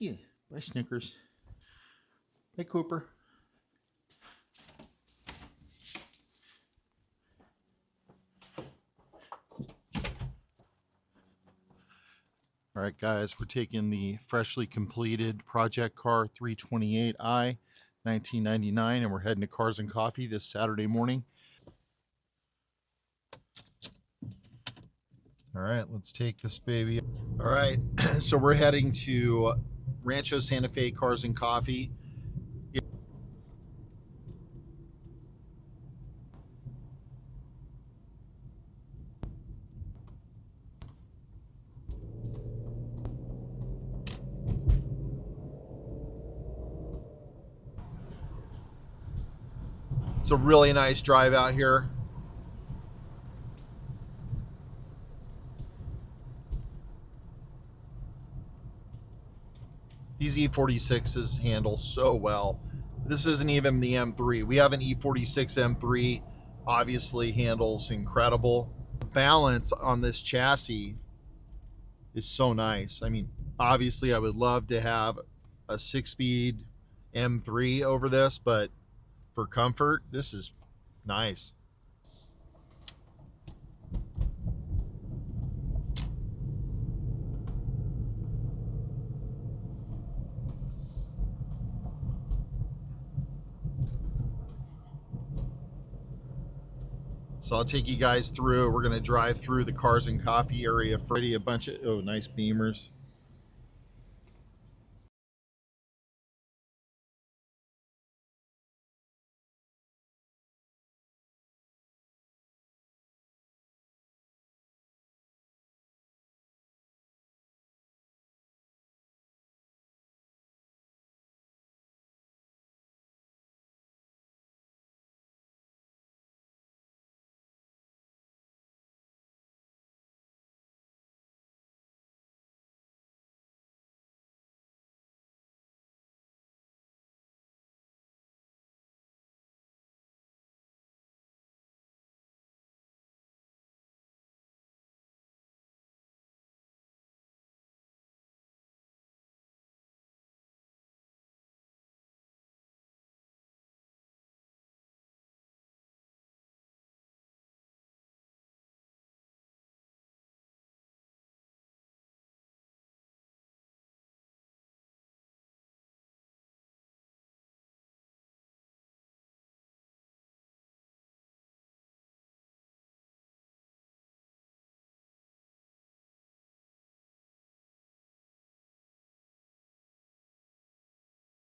See you. Bye, Snickers. Hey, Cooper. All right, guys, we're taking the freshly completed project car 328i 1999, and we're heading to Cars and Coffee this Saturday morning. All right, let's take this baby. All right, so we're heading to Rancho Santa Fe Cars and Coffee. It's a really nice drive out here. These E46s handle so well. This isn't even the M3. We have an E46 M3, obviously handles incredible. The balance on this chassis is so nice. I mean, obviously I would love to have a 6-speed M3 over this, but for comfort, this is nice. So I'll take you guys through. We're going to drive through the Cars and Coffee area. Freddie, a bunch of, oh, nice Beamers.